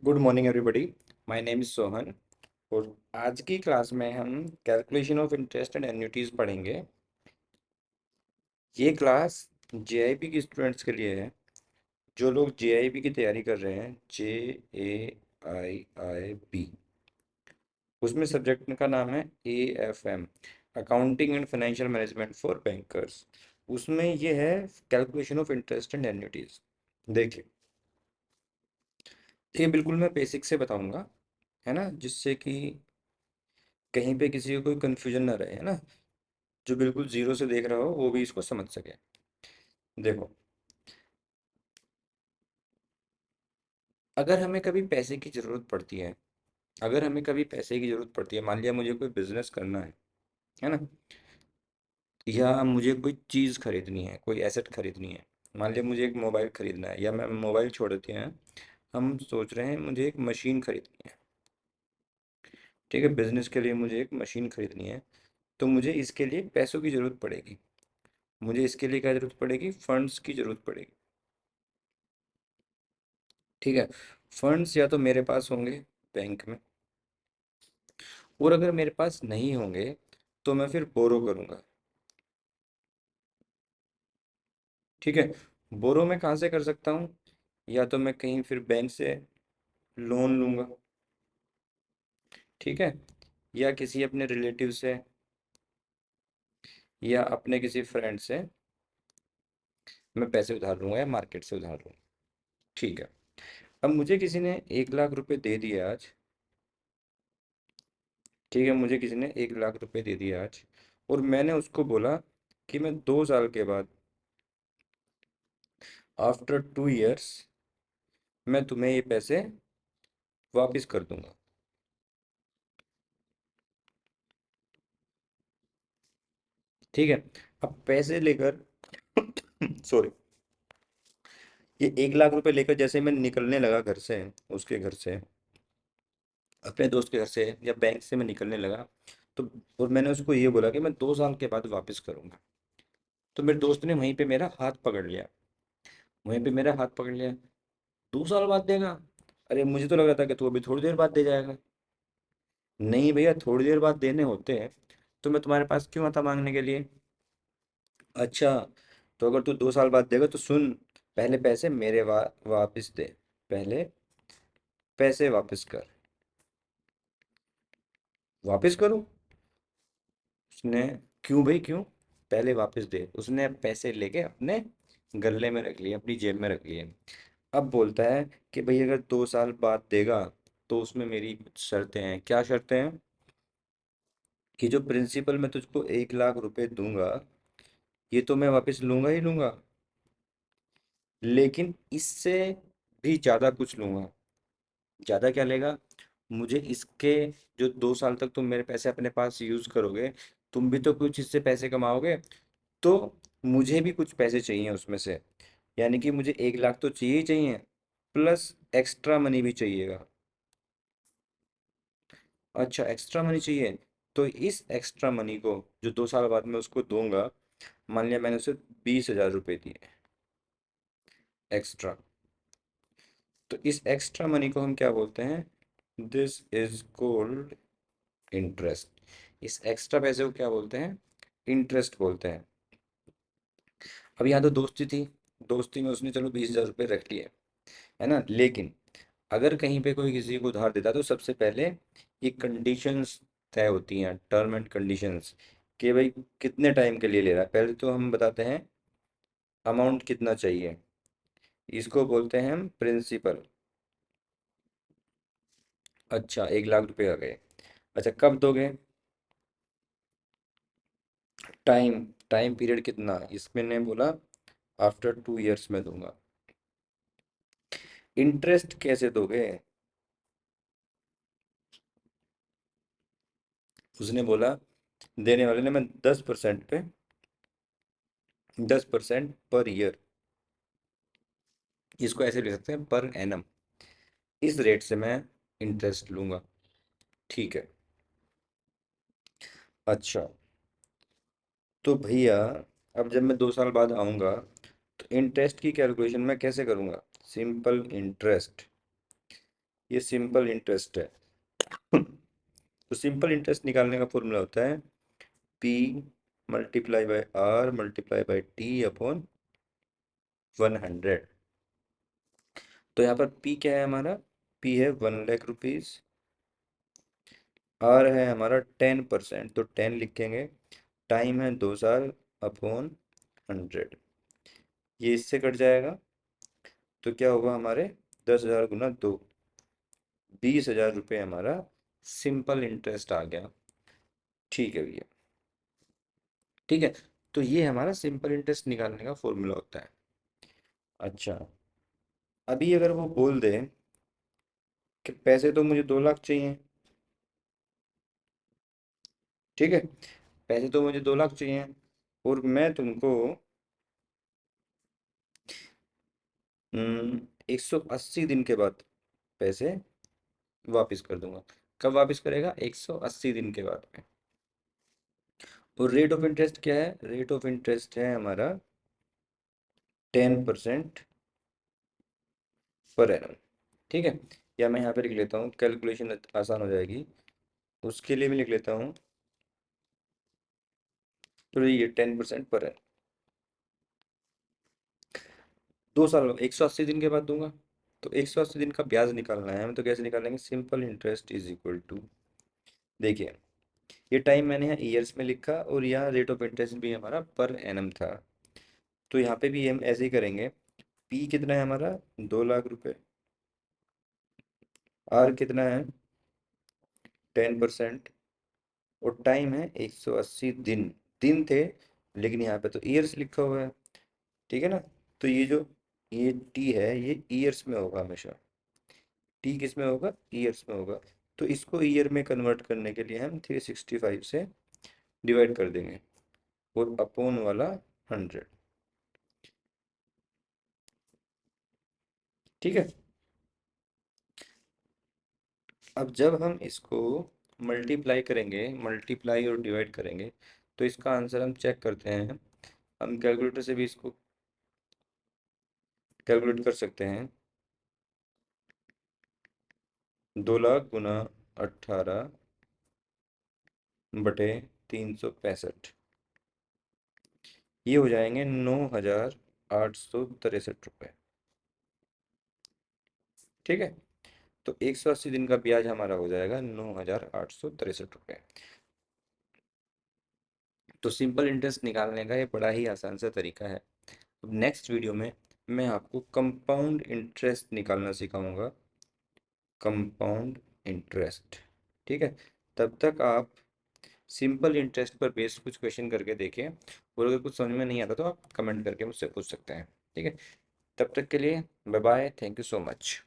Good morning everybody. My name is Sohan. और आज की क्लास में हम कैलकुलेशन ऑफ इंटरेस्ट एंड एन्युटीज पढ़ेंगे। ये क्लास जेआईबी के स्टूडेंट्स के लिए है, जो लोग जेआईबी की तैयारी कर रहे हैं। JAIIB, उसमें सब्जेक्ट का नाम है AFM, accounting and financial management for bankers. उसमें ये है कैलकुलेशन ऑफ इंटरेस्ट एंड एन्युटीज। देखिए, ये बिल्कुल मैं बेसिक से बताऊंगा, है ना, जिससे कि कहीं पे किसी को कोई कंफ्यूजन ना रहे, है ना। जो बिल्कुल जीरो से देख रहा हो वो भी इसको समझ सके। देखो, अगर हमें कभी पैसे की ज़रूरत पड़ती है, अगर हमें कभी पैसे की ज़रूरत पड़ती है, मान लिया मुझे कोई बिजनेस करना है ना, या मुझे कोई चीज़ खरीदनी है, कोई एसेट खरीदनी है। मान लिया मुझे एक मोबाइल खरीदना है, या मैं मोबाइल छोड़ देते हैं, हम सोच रहे हैं मुझे एक मशीन खरीदनी है। ठीक है, बिजनेस के लिए मुझे एक मशीन खरीदनी है, तो मुझे इसके लिए पैसों की ज़रूरत पड़ेगी। मुझे इसके लिए क्या ज़रूरत पड़ेगी? फंड्स की ज़रूरत पड़ेगी। ठीक है, फंड्स या तो मेरे पास होंगे बैंक में, और अगर मेरे पास नहीं होंगे तो मैं फिर बोरो करूंगा। ठीक है, बोरो मैं कहाँ से कर सकता हूँ? या तो मैं कहीं फिर बैंक से लोन लूंगा, ठीक है, या किसी अपने रिलेटिव से, या अपने किसी फ्रेंड से मैं पैसे उधार लूंगा, या मार्केट से उधार लूंगा। ठीक है, अब मुझे किसी ने 1 लाख रुपए दे दिए आज। ठीक है, मुझे किसी ने 1 लाख रुपए दे दिए आज, और मैंने उसको बोला कि मैं 2 साल के बाद, आफ्टर 2 इयर्स, मैं तुम्हें ये पैसे वापस कर दूंगा। ठीक है, अब पैसे लेकर सॉरी, ये 1 लाख रुपए लेकर जैसे मैं निकलने लगा घर से, उसके घर से, अपने दोस्त के घर से, या बैंक से मैं निकलने लगा, तो और मैंने उसको ये बोला कि मैं 2 साल के बाद वापस करूंगा। तो मेरे दोस्त ने वहीं पे मेरा हाथ पकड़ लिया, वहीं पे मेरा हाथ पकड़ लिया। 2 साल बाद देगा? अरे मुझे तो लग रहा था कि तू अभी थोड़ी देर बाद दे जाएगा। नहीं भैया, थोड़ी देर बाद देने होते हैं तो मैं तुम्हारे पास क्यों आता मांगने के लिए? अच्छा, तो अगर तू 2 साल बाद देगा तो सुन, पहले पैसे मेरे वापस दे, पहले पैसे वापस कर। वापस करूं? उसने, क्यों भाई क्यों? पहले वापस दे। उसने पैसे लेके अपने गले में रख लिए, अपनी जेब में रख लिए। अब बोलता है कि भाई अगर 2 साल बाद देगा तो उसमें मेरी कुछ शर्तें हैं। क्या शर्तें हैं? कि जो प्रिंसिपल मैं तुझको 1 लाख रुपए दूंगा, ये तो मैं वापस लूंगा ही लूंगा, लेकिन इससे भी ज्यादा कुछ लूंगा। ज्यादा क्या लेगा? मुझे इसके, जो 2 साल तक तुम मेरे पैसे अपने पास यूज करोगे, तुम भी तो कुछ इससे पैसे कमाओगे, तो मुझे भी कुछ पैसे चाहिए उसमें से। यानी कि मुझे 1 लाख तो चाहिए ही चाहिए, प्लस एक्स्ट्रा मनी भी चाहिएगा। अच्छा, एक्स्ट्रा मनी चाहिए। तो इस एक्स्ट्रा मनी को, जो 2 साल बाद मैं उसको दूंगा, मान लिया मैंने उसे 20,000 रुपये दिए एक्स्ट्रा, तो इस एक्स्ट्रा मनी को हम क्या बोलते हैं? This is called interest. इस एक्स्ट्रा पैसे को क्या बोलते हैं? इंटरेस्ट बोलते हैं। अब यहाँ तो दोस्ती थी, दोस्ती में उसने चलो 20,000 रुपये रख लिए, है ना। लेकिन अगर कहीं पे कोई किसी को उधार देता है तो सबसे पहले ये कंडीशंस तय होती हैं, टर्म एंड कंडीशंस, कि भाई कितने टाइम के लिए ले रहा है। पहले तो हम बताते हैं अमाउंट कितना चाहिए, इसको बोलते हैं हम प्रिंसिपल। अच्छा, 1 लाख रुपए आ गए। अच्छा, कब दोगे? टाइम, टाइम पीरियड कितना? इसमें ने बोला आफ्टर 2 इयर्स में दूंगा। इंटरेस्ट कैसे दोगे? उसने बोला, देने वाले ने, मैं 10% पे, 10% पर ईयर, इसको ऐसे ले सकते हैं पर एनम, इस रेट से मैं इंटरेस्ट लूंगा। ठीक है। अच्छा, तो भैया अब जब मैं 2 साल बाद आऊंगा तो इंटरेस्ट की कैलकुलेशन मैं कैसे करूंगा? सिंपल इंटरेस्ट ये सिंपल इंटरेस्ट है। तो सिंपल इंटरेस्ट निकालने का फॉर्मूला होता है P multiply by R multiply by T upon 100। तो यहाँ पर पी क्या है हमारा? पी है 1 लाख रुपीज। आर है हमारा 10%, तो 10 लिखेंगे। टाइम है 2 साल अपॉन 100। ये इससे कट जाएगा, तो क्या होगा हमारे 10,000 गुना 2, 20,000 रुपये हमारा सिंपल इंटरेस्ट आ गया। ठीक है भैया। ठीक है। तो ये हमारा सिंपल इंटरेस्ट निकालने का फॉर्मूला होता है। अच्छा, अभी अगर वो बोल दे कि पैसे तो मुझे 2 लाख चाहिए। ठीक है, पैसे तो मुझे 2 लाख चाहिए, और मैं तुमको 180 दिन के बाद पैसे वापस कर दूंगा। कब वापस करेगा? 180 दिन के बाद में। और रेट ऑफ इंटरेस्ट क्या है? रेट ऑफ इंटरेस्ट है हमारा 10% पर एनम। ठीक है, या मैं यहाँ पे लिख लेता हूँ, कैलकुलेशन आसान हो जाएगी, उसके लिए भी लिख लेता हूँ। तो ये 10% पर एनम, 2 साल 180 दिन के बाद दूंगा। तो 180 दिन का ब्याज निकालना है हमें, तो कैसे निकालेंगे? Simple interest is equal to, देखिए, ये टाइम मैंने यहाँ ईयर्स में लिखा, और यहाँ रेट ऑफ इंटरेस्ट भी हमारा पर एनम था। तो यहाँ पे भी हम ऐसे ही करेंगे। पी कितना है हमारा? 2 लाख रुपए। आर कितना है? 10%। और टाइम है 180 दिन। दिन थे, लेकिन यहाँ पे तो ईयर्स लिखा हुआ है। ठीक है ना? तो ये जो ये टी है, ये ईयर्स में होगा हमेशा। टी किस में होगा? ईयर्स में होगा। तो इसको ईयर में कन्वर्ट करने के लिए हम 365 से डिवाइड कर देंगे, और अपॉन वाला 100। ठीक है। अब जब हम इसको मल्टीप्लाई करेंगे, मल्टीप्लाई और डिवाइड करेंगे, तो इसका आंसर हम चेक करते हैं। हम कैलकुलेटर से भी इसको कैलकुलेट कर सकते हैं। 2 लाख गुना 18/365, ये हो जाएंगे 9,863 रुपये। ठीक है। तो 180 दिन का ब्याज हमारा हो जाएगा 9,863 रुपये। तो सिंपल इंटरेस्ट निकालने का ये बड़ा ही आसान सा तरीका है। अब नेक्स्ट वीडियो में मैं आपको कंपाउंड इंटरेस्ट निकालना सिखाऊंगा। Compound interest. ठीक है। तब तक आप सिंपल इंटरेस्ट पर बेस्ड कुछ क्वेश्चन करके देखें, और अगर कुछ समझ में नहीं आता तो आप कमेंट करके मुझसे पूछ सकते हैं। ठीक है। तब तक के लिए bye bye, thank you so much.